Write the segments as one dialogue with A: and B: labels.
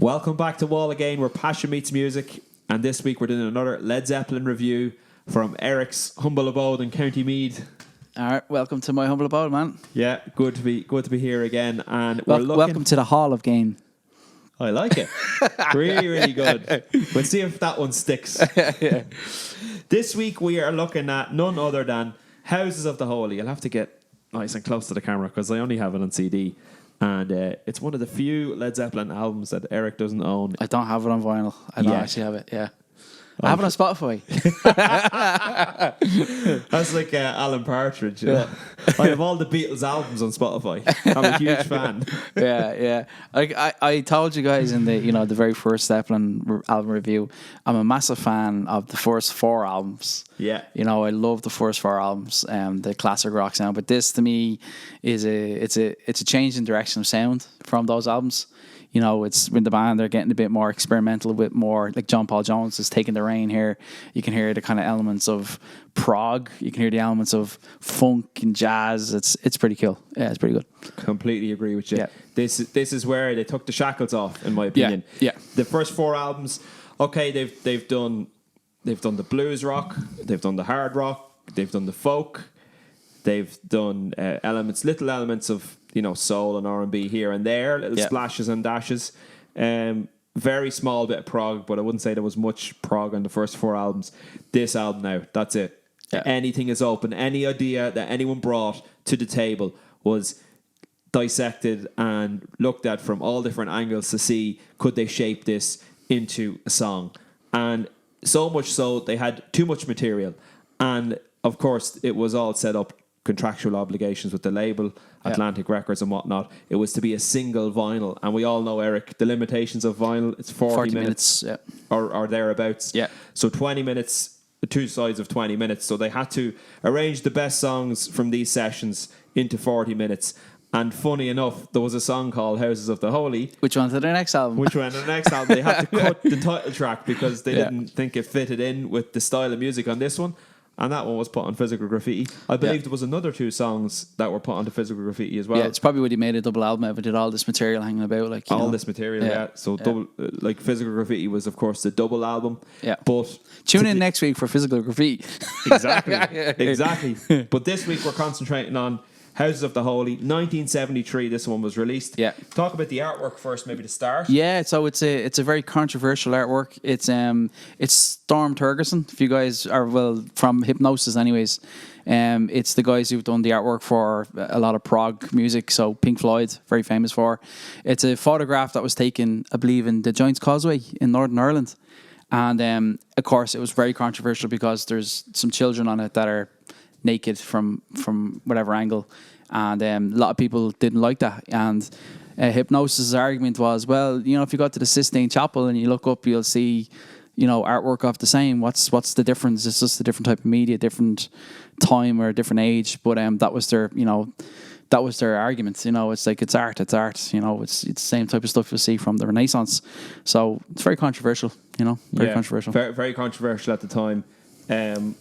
A: Welcome back to Wall Again, where passion meets music. And this week we're doing another Led Zeppelin review from Eric's humble abode in County Meath.
B: All right, welcome to my humble abode, man.
A: Yeah, good to be here again. And
B: welcome to the Hall of Game.
A: I like it. Really, really good. We'll see if that one sticks.
B: Yeah.
A: This week we are looking at none other than Houses of the Holy. I'll have to get nice and close to the camera because I only have it on CD. And it's one of the few Led Zeppelin albums that Eric doesn't own.
B: I don't have it on vinyl. I don't actually have it, yeah. I have it on Spotify.
A: That's like Alan Partridge. You know? I have all the Beatles albums on Spotify. I'm a huge fan.
B: Yeah. I told you guys in the very first Zeppelin album review, I'm a massive fan of the first four albums.
A: Yeah.
B: I love the first four albums, the classic rock sound. But this to me is a change in direction of sound from those albums. It's when the band are getting a bit more experimental, a bit more like John Paul Jones is taking the reign here. You can hear the kind of elements of prog. You can hear the elements of funk and jazz. It's pretty cool. Yeah, it's pretty good.
A: Completely agree with you.
B: Yeah.
A: This is where they took the shackles off, in my opinion.
B: Yeah.
A: The first four albums, okay, they've done the blues rock, they've done the hard rock, they've done the folk, they've done little elements of soul and R&B here and there, little splashes and dashes. Very small bit of prog, but I wouldn't say there was much prog on the first four albums. This album now, that's it. Yeah. Anything is open. Any idea that anyone brought to the table was dissected and looked at from all different angles to see could they shape this into a song. And so much so they had too much material. And of course it was all set up, contractual obligations with the label, Atlantic Records and whatnot. It was to be a single vinyl, and we all know, Eric, the limitations of vinyl. It's 40 minutes or thereabouts.
B: Yeah.
A: So 20 minutes, the two sides of 20 minutes. So they had to arrange the best songs from these sessions into 40 minutes. And funny enough, there was a song called Houses of the Holy.
B: Which went to their next album.
A: They had to cut the title track because they didn't think it fitted in with the style of music on this one. And that one was put on Physical Graffiti. I believe there was another two songs that were put onto Physical Graffiti as well.
B: Yeah, it's probably what he made a double album out of. Did all this material hanging about,
A: this material, yeah. So double, Physical Graffiti was, of course, the double album.
B: Yeah.
A: But
B: tune in next week for Physical Graffiti.
A: Exactly. But this week we're concentrating on Houses of the Holy, 1973. This one was released.
B: Yeah.
A: Talk about the artwork first, maybe to start.
B: Yeah, so it's a very controversial artwork. It's Storm Thorgerson. If you guys are from Hypnosis, anyways, it's the guys who've done the artwork for a lot of prog music. So Pink Floyd, very famous for. It's a photograph that was taken, I believe, in the Giant's Causeway in Northern Ireland, and of course it was very controversial because there's some children on it that are naked from whatever angle, and a lot of people didn't like that. And Hypnosis' argument was, if you go to the Sistine Chapel and you look up, you'll see artwork of the same. What's the difference? It's just a different type of media, different time or a different age. But that was their argument. It's like it's art. It's the same type of stuff you see from the Renaissance. So it's very controversial. Controversial.
A: Very, very controversial at the time. And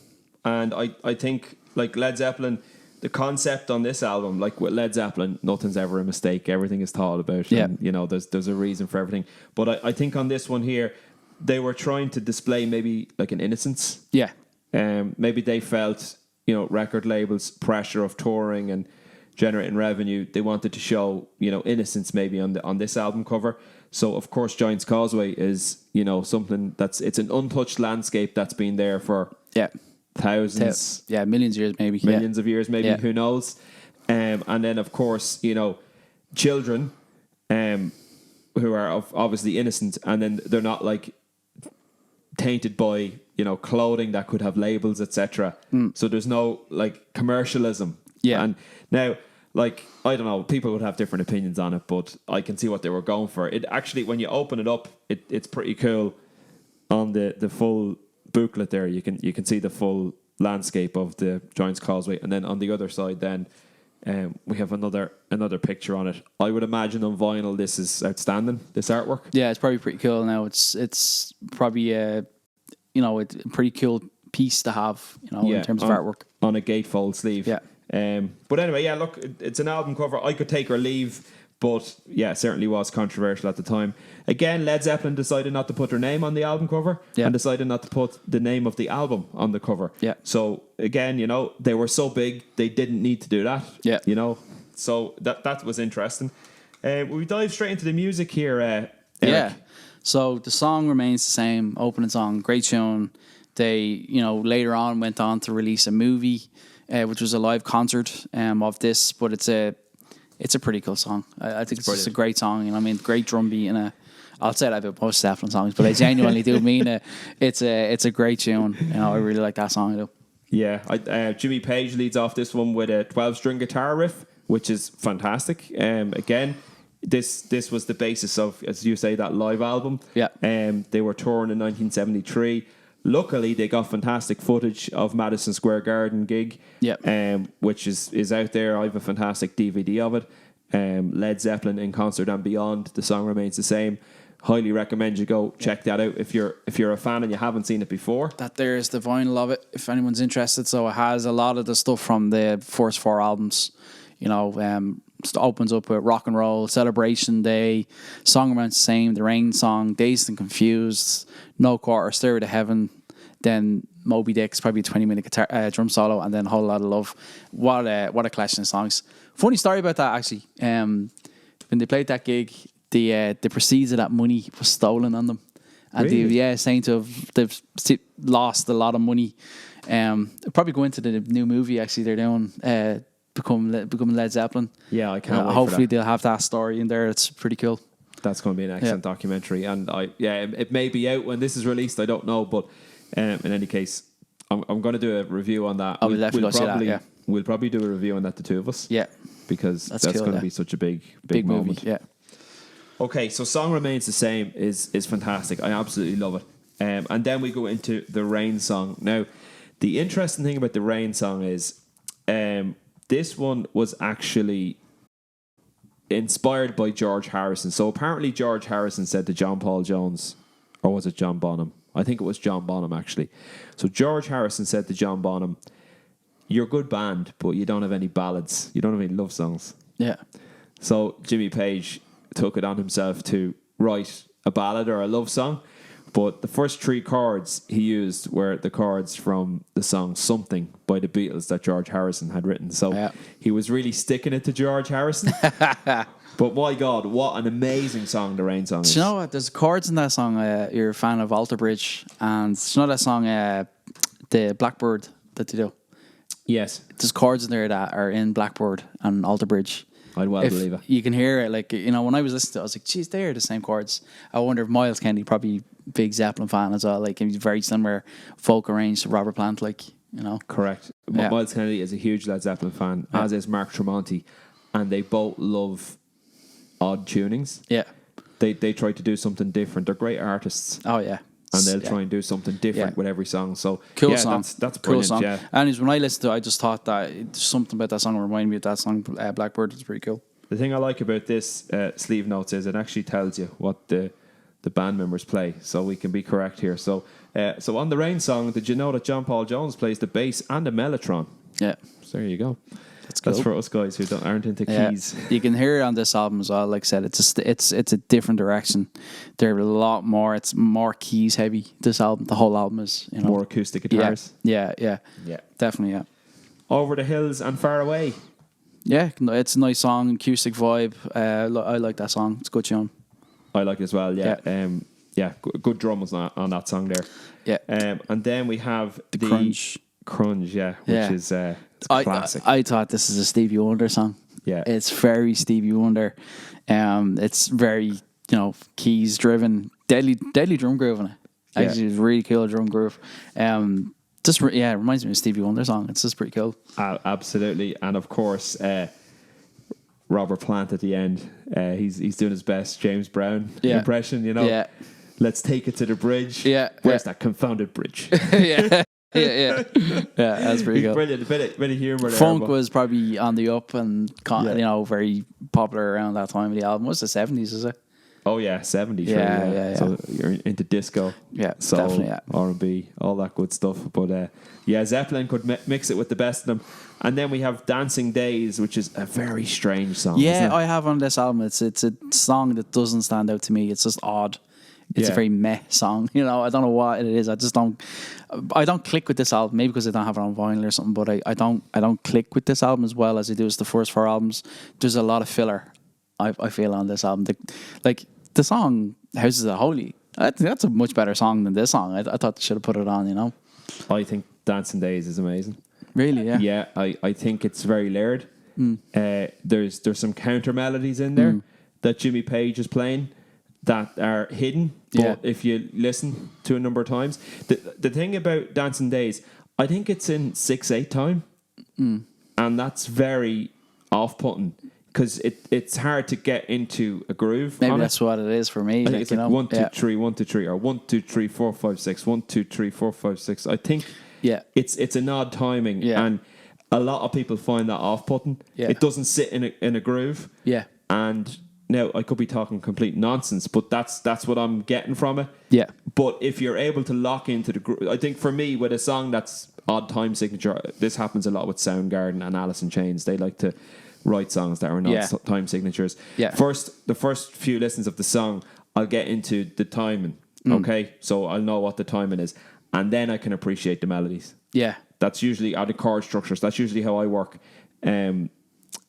A: I think, like Led Zeppelin, the concept on this album, like with Led Zeppelin, nothing's ever a mistake. Everything is thought about.
B: Yeah.
A: And, there's a reason for everything. But I think on this one here, they were trying to display maybe like an innocence.
B: Yeah.
A: Maybe they felt, record labels' pressure of touring and generating revenue. They wanted to show, innocence maybe on this album cover. So, of course, Giant's Causeway is, something it's an untouched landscape that's been there for... thousands,
B: millions of years maybe.
A: Millions of years maybe, who knows? And then, of course, children who are obviously innocent, and then they're not like tainted by, clothing that could have labels, etc. So there's no like commercialism.
B: Yeah.
A: And now, like, I don't know, people would have different opinions on it, but I can see what they were going for. It actually, when you open it up, it's pretty cool. On the full booklet there, you can see the full landscape of the Giant's Causeway, and then on the other side then we have another picture on it. I would imagine on vinyl this is outstanding, this artwork.
B: Yeah, it's probably pretty cool now. It's probably a pretty cool piece to have, in terms of artwork. On
A: a gatefold sleeve.
B: Yeah.
A: But anyway, look, it's an album cover I could take or leave, But yeah, it certainly was controversial at the time. Again, Led Zeppelin decided not to put their name on the album cover and decided not to put the name of the album on the cover.
B: Yeah.
A: So again, they were so big, they didn't need to do that.
B: Yeah.
A: So that was interesting. We dive straight into the music here, Eric.
B: Yeah. So the song remains the same, opening song, great tune. They, later on went on to release a movie, which was a live concert of this, but it's a pretty cool song. I think it's just a great song. Great drum beat I'll say that about most Zeppelin songs, but I genuinely do mean it. It's a great tune. I really like that song. I do.
A: Yeah, Jimmy Page leads off this one with a 12-string guitar riff, which is fantastic. Again, this was the basis of, as you say, that live album.
B: Yeah.
A: They were touring in 1973. Luckily, they got fantastic footage of Madison Square Garden gig.
B: Yeah.
A: Which is out there. I have a fantastic DVD of it. Led Zeppelin in concert and beyond. The song remains the same. Highly recommend you go check that out if you're a fan and you haven't seen it before.
B: That there's the vinyl of it if anyone's interested. So it has a lot of the stuff from the first 4 albums. It opens up with Rock and Roll, Celebration Day, Song Remains the Same, The Rain Song, Dazed and Confused, No Quarter, Stairway to Heaven, then Moby Dick's probably a 20-minute guitar drum solo, and then Whole Lot of Love. What a collection of songs. Funny story about that, actually. When they played that gig, the proceeds of that money was stolen on them. And
A: really?
B: Saying they've lost a lot of money. Probably go into the new movie, actually, they're doing... Become Led Zeppelin.
A: Yeah, I can't wait.
B: Hopefully they'll have that story in there. It's pretty cool.
A: That's going to be an excellent documentary, and it may be out when this is released. I don't know, but in any case, I'm going to do a review on that.
B: We'll definitely see that. Yeah,
A: we'll probably do a review on that, the two of us.
B: Yeah,
A: because that's cool, going to be such a big moment.
B: Movie. Yeah.
A: Okay, so Song Remains the Same is fantastic. I absolutely love it. And then we go into the Rain song. Now, the interesting thing about the Rain song is. This one was actually inspired by George Harrison. So apparently George Harrison said to John Paul Jones, or was it John Bonham? I think it was John Bonham, actually. So George Harrison said to John Bonham, "You're a good band, but you don't have any ballads. You don't have any love songs."
B: Yeah.
A: So Jimmy Page took it on himself to write a ballad or a love song. But the first 3 chords he used were the chords from the song Something by the Beatles that George Harrison had written. So he was really sticking it to George Harrison. But my God, what an amazing song the Rain song is.
B: Do you know what? There's chords in that song. You're a fan of Alter Bridge. And do you know that song, the Blackbird that they do?
A: Yes.
B: There's chords in there that are in Blackbird and Alter Bridge.
A: I'd believe it.
B: You can hear it. When I was listening to it, I was like, geez, they are the same chords. I wonder if Miles Kennedy, probably big Zeppelin fan as well, he's very similar folk arranged to Robert Plant,
A: Correct.
B: Yeah.
A: Miles Kennedy is a huge Led Zeppelin fan, as is Mark Tremonti, and they both love odd tunings.
B: Yeah.
A: They try to do something different. They're great artists.
B: Oh, yeah.
A: And they'll try and do something different with every song. So
B: cool song.
A: That's brilliant.
B: Cool song.
A: Yeah.
B: And when I listened to it, I just thought that something about that song reminded me of that song, Blackbird. It's pretty cool.
A: The thing I like about this sleeve notes is it actually tells you what the band members play, so we can be correct here. So on the Rain song, did you know that John Paul Jones plays the bass and the mellotron? Yeah. So there you go. That's for us guys who aren't into keys.
B: You can hear it on this album as well. Like I said, it's a different direction. They're a lot more. It's more keys heavy. This album, the whole album is
A: more acoustic guitars.
B: Yeah, definitely. Yeah.
A: Over the Hills and Far Away.
B: Yeah, it's a nice song, acoustic vibe. I like that song. It's a good tune.
A: I like it as well. Yeah. Good drums on that song there.
B: Yeah.
A: And then we have the Crunge, which is classic.
B: I thought this is a Stevie Wonder song.
A: Yeah.
B: It's very Stevie Wonder. It's very, keys driven, deadly drum groove in it. Actually, it's a really cool drum groove. It reminds me of a Stevie Wonder song. It's just pretty cool.
A: Absolutely. And of course, Robert Plant at the end, he's doing his best James Brown impression, Yeah. Let's take it to the bridge.
B: Yeah.
A: Where's that confounded bridge?
B: Yeah, that's pretty cool.
A: Brilliant. A bit of humour there.
B: Funk was probably on the up and very popular around that time of the album. What's the 70s, is it?
A: Oh yeah, 70s.
B: Yeah.
A: So you're into disco, soul,
B: definitely, yeah.
A: R&B, all that good stuff. But Zeppelin could mix it with the best of them. And then we have Dancing Days, which is a very strange song.
B: Yeah,
A: isn't it?
B: I have on this album. It's a song that doesn't stand out to me. It's just odd. It's a very meh song. You know, I don't know what it is. I don't click with this album. Maybe because I don't have it on vinyl or something. But I don't click with this album as well as I do as the first 4 albums. There's a lot of filler. I feel on this album. The song "Houses of Holy." I think that's a much better song than this song. I thought they should have put it on. You know.
A: I think Dancing Days is amazing.
B: Really? Yeah.
A: Yeah, I think it's very layered. There's some counter melodies in there that Jimmy Page is playing that are hidden. But if you listen to a number of times, the thing about Dancing Days, I think it's in 6/8 time, and that's very off-putting because it's hard to get into a groove.
B: Maybe that's what it is for me.
A: I think it's like 1 2 3 1 2 3 or 1 2 3 4 5 6 1 2 3 4 5 6. I think it's an odd timing, and a lot of people find that off-putting. It doesn't sit in a groove. And now I could be talking complete nonsense, but that's what I'm getting from it. But if you're able to lock into the groove, I think for me with a song that's odd time signature, this happens a lot with Soundgarden and Alice in Chains. They like to write songs that are not time signatures. The first few listens of the song, I'll get into the timing. Okay, so I'll know what the timing is, and then I can appreciate the melodies. That's usually the chord structures. That's usually how I work. And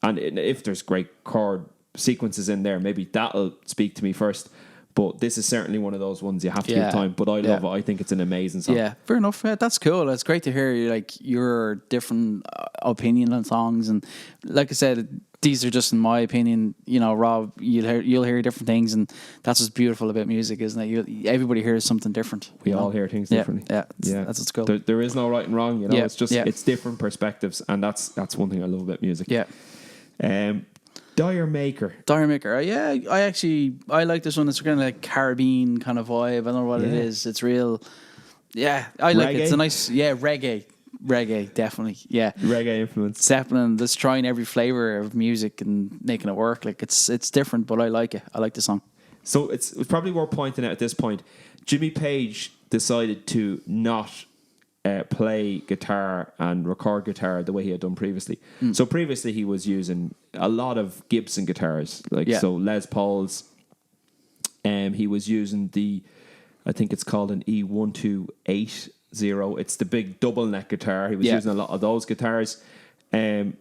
A: if there's great chord sequences in there, maybe that'll speak to me first. But this is certainly one of those ones you have to give time. But I love it. I think it's an amazing song.
B: Yeah, fair enough. Yeah, that's cool. It's great to hear your different opinion on songs. And like I said, these are just in my opinion. You know, Rob, you'll hear different things, and that's what's beautiful about music, isn't it? Everybody hears something different.
A: We all hear things differently.
B: Yeah. That's what's cool.
A: There is no right and wrong. You know, it's just it's different perspectives, and that's one thing I love about music. Dire Maker.
B: I like this one. It's kind of like Caribbean kind of vibe. I don't know what it is. It's real. Yeah, I like it. It's a nice, reggae, definitely. Yeah,
A: reggae influence.
B: Zeppelin, just trying every flavor of music and making it work. Like it's different, but I like it. I like the song.
A: So it's probably worth pointing out at this point, Jimmy Page decided to not play guitar and record guitar the way he had done previously. So previously he was using a lot of Gibson guitars, so Les Pauls. He was using I think it's called an E1280. It's the big double neck guitar. He was using a lot of those guitars.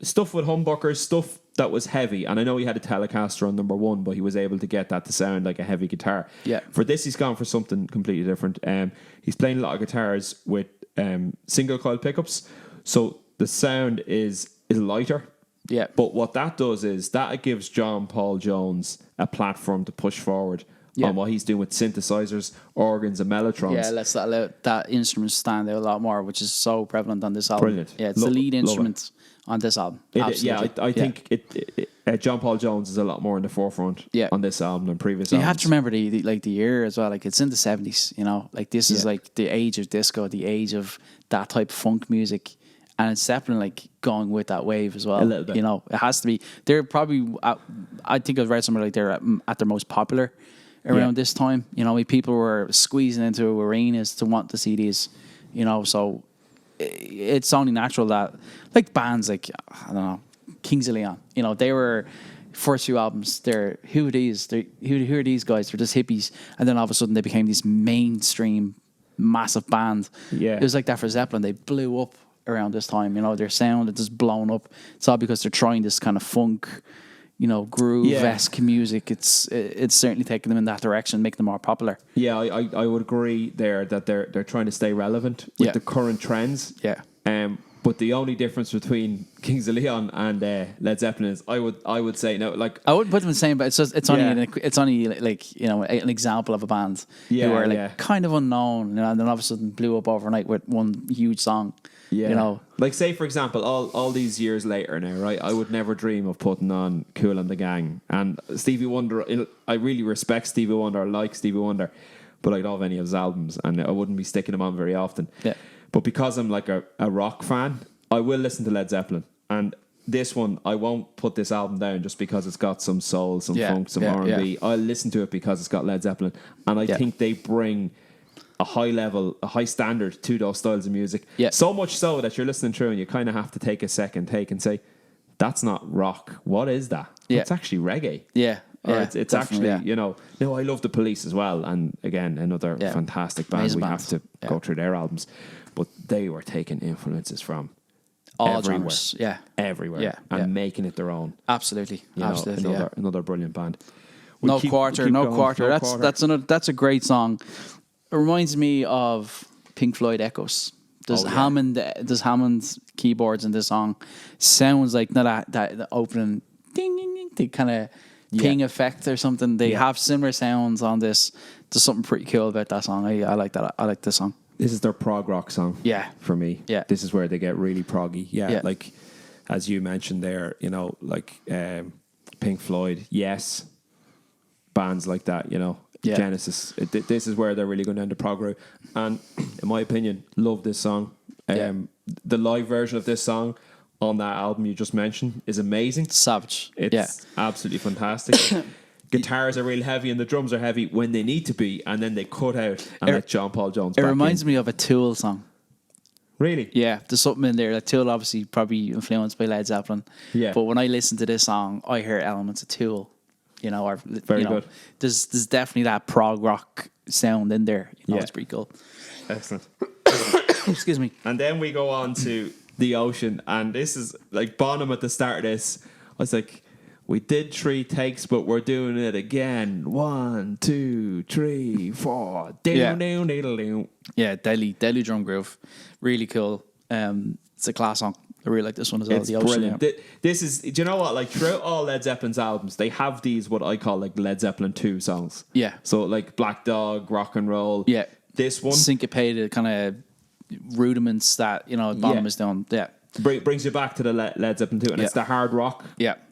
A: Stuff with humbuckers, stuff that was heavy. And I know he had a Telecaster on number 1, but he was able to get that to sound like a heavy guitar. For this, he's gone for something completely different. He's playing a lot of guitars with single coil pickups, so the sound is lighter. But what that does is that it gives John Paul Jones a platform to push forward on what he's doing with synthesizers, organs, and mellotrons.
B: Let's let that instrument stand out a lot more, which is so prevalent on this album.
A: Brilliant.
B: Yeah, it's the lead instrument on this album.
A: I think John Paul Jones is a lot more in the forefront on this album than previous albums.
B: You have to remember the year as well. Like it's in the 70s, you know. Like this is like the age of disco, the age of that type of funk music, and it's Zeppelin like going with that wave as well.
A: A little bit.
B: You know, it has to be. They're probably. I think I read somewhere like they're at their most popular around this time. You know, people were squeezing into arenas to want to see these. You know, so it's only natural that like bands like I don't know, Kings of Leon. You know, they were first few albums. Who are these? Who are these guys? They're just hippies, and then all of a sudden they became this mainstream massive band. It was like that for Zeppelin. They blew up around this time. You know, their sound had just blown up. It's all because they're trying this kind of funk, you know, groove-esque music. It's certainly taking them in that direction, making them more popular.
A: Yeah, I would agree there that they're trying to stay relevant with the current trends. But the only difference between Kings of Leon and Led Zeppelin is I would say no, like
B: I wouldn't put them in the same, but it's only like, you know, an example of a band who are like kind of unknown, you know, and then all of a sudden blew up overnight with one huge song. You know,
A: like say for example, all these years later now, right? I would never dream of putting on Kool and the Gang and Stevie Wonder. I really respect Stevie Wonder, I like Stevie Wonder, but I don't have any of his albums, and I wouldn't be sticking them on very often. But because I'm like a rock fan, I will listen to Led Zeppelin, and this one, I won't put this album down just because it's got some soul, some funk, some
B: yeah,
A: R&B. I'll listen to it because it's got Led Zeppelin, and I think they bring a high level, a high standard to those styles of music.
B: Yeah.
A: So much so that you're listening through and you kind of have to take a second take and say, that's not rock. What is that?
B: Yeah.
A: It's actually reggae.
B: Yeah.
A: Or
B: Yeah,
A: it's actually,
B: yeah.
A: you know, no, I love the Police as well. And again, another fantastic band.
B: Amazing
A: we
B: bands.
A: have to go through their albums. But they were taking influences from
B: All
A: everywhere.
B: genres. Yeah.
A: Everywhere.
B: Yeah,
A: And
B: yeah.
A: making it their own.
B: Absolutely.
A: You know,
B: Absolutely.
A: another brilliant band.
B: No
A: Keep
B: Quarter. That's a great song. It reminds me of Pink Floyd Echoes. There's Hammond keyboards in this song. Sounds like that opening ding ding ding, the kind of ping effect or something. They have similar sounds on this. There's something pretty cool about that song. I like that. I like this song.
A: This is their prog rock song.
B: Yeah.
A: For me.
B: Yeah.
A: This is where they get really proggy.
B: Yeah.
A: Like as you mentioned there, you know, like Pink Floyd, Yes, bands like that, you know.
B: Yeah.
A: Genesis. This is where they're really going down the prog route. And in my opinion, love this song. The live version of this song on that album you just mentioned is amazing.
B: Savage.
A: It's absolutely fantastic. Guitars are real heavy and the drums are heavy when they need to be, and then they cut out and let John Paul Jones
B: It
A: back
B: reminds
A: in.
B: me of a Tool song.
A: Really?
B: Yeah, there's something in there. That Tool obviously probably influenced by Led Zeppelin.
A: Yeah.
B: But when I listen to this song, I hear elements of Tool. You know, or
A: Very good.
B: There's definitely that prog rock sound in there. You know,
A: Yeah.
B: it's pretty cool.
A: Excellent.
B: Excuse me.
A: And then we go on to The Ocean, and this is like Bonham at the start of this. I was like, we did 3 takes, but we're doing it again. 1, 2, 3, 4.
B: Yeah.
A: Down, down, down.
B: Yeah, deadly drum groove. Really cool. It's a class song. I really like this one as well.
A: It's
B: The Ocean,
A: brilliant.
B: yeah.
A: This is, do you know what? Like throughout all Led Zeppelin's albums, they have these what I call like Led Zeppelin 2 songs.
B: Yeah.
A: So like Black Dog, Rock and Roll.
B: Yeah.
A: This one
B: Syncopated kind of rudiments that, Bonham is doing. Yeah.
A: brings you back to the Led Zeppelin 2, and it's the hard rock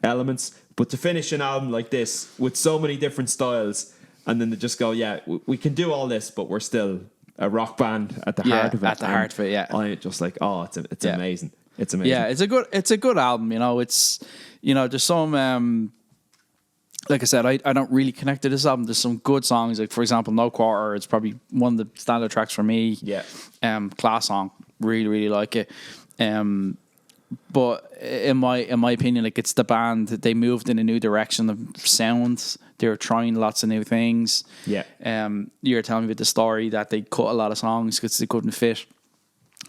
A: elements. But to finish an album like this with so many different styles, and then they just go, we can do all this, but we're still a rock band at the heart of it.
B: At the heart of it, yeah.
A: I just like, it's amazing. It's amazing.
B: Yeah, it's a good album, It's there's some like I said, I don't really connect to this album. There's some good songs, like for example, No Quarter. It's probably one of the standout tracks for me.
A: Yeah.
B: Class song. Really, really like it. But in my opinion, like it's the band, they moved in a new direction of sounds. They were trying lots of new things.
A: Yeah.
B: You're telling me with the story that they cut a lot of songs because they couldn't fit.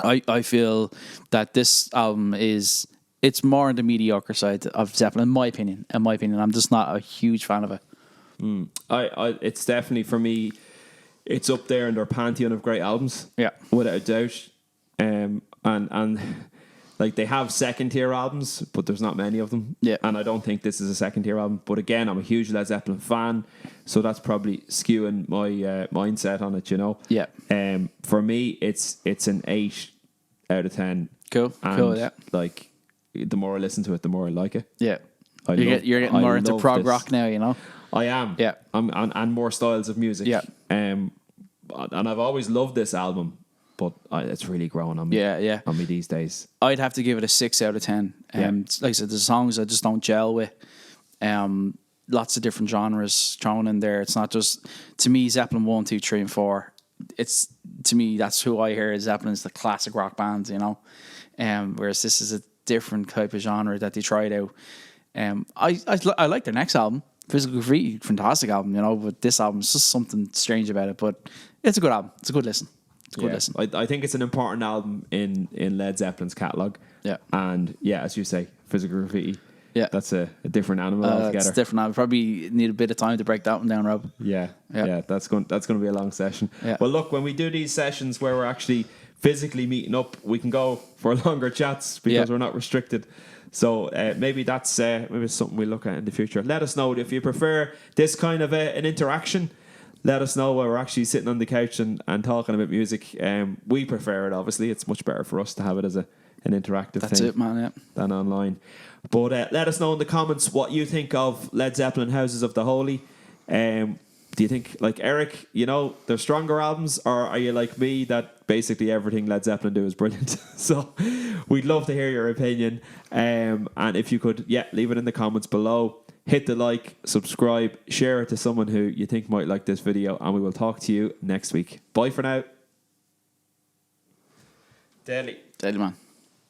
B: I feel that this album it's more on the mediocre side of Zeppelin, in my opinion. I'm just not a huge fan of it.
A: It's definitely, for me, it's up there in their pantheon of great albums.
B: Yeah.
A: Without a doubt. And like they have second tier albums, but there's not many of them.
B: Yeah.
A: And I don't think this is a second tier album. But again, I'm a huge Led Zeppelin fan, so that's probably skewing my mindset on it,
B: Yeah.
A: For me, it's an 8 out of 10.
B: Cool.
A: And
B: Cool, yeah.
A: like the more I listen to it, the more I like it.
B: Yeah.
A: You're
B: getting more into prog rock now,
A: I am.
B: Yeah.
A: And more styles of music.
B: Yeah.
A: And I've always loved this album, but it's really grown on me.
B: Yeah.
A: On me these days.
B: I'd have to give it a 6 out of 10. Like I said, the songs I just don't gel with. Lots of different genres thrown in there. It's not just, to me, Zeppelin 1, 2, 3, and 4. It's, to me, that's who I hear as Zeppelin's the classic rock bands, whereas this is a different type of genre that they tried out. I like their next album, Physical Graffiti, fantastic album, but this album's just something strange about it. But it's a good album. It's a good listen. Listen.
A: I think it's an important album in Led Zeppelin's catalogue.
B: Yeah.
A: And as you say, Physical Graffiti.
B: Yeah.
A: That's a different animal altogether.
B: It's different. I probably need a bit of time to break that one down, Rob.
A: Yeah. That's going to be a long session.
B: Yeah.
A: Well, look, when we do these sessions where we're actually physically meeting up, we can go for longer chats because we're not restricted. So maybe that's something we look at in the future. Let us know if you prefer this kind of an interaction. Let us know where we're actually sitting on the couch and talking about music. We prefer it, obviously. It's much better for us to have it as an interactive thing.
B: That's it, man, yeah.
A: Than online. But let us know in the comments what you think of Led Zeppelin Houses of the Holy. Do you think, like Eric, they're stronger albums, or are you like me that basically everything Led Zeppelin do is brilliant? So We'd love to hear your opinion. And if you could, leave it in the comments below. Hit the like, subscribe, share it to someone who you think might like this video, and we will talk to you next week. Bye for now.
B: Deadly man.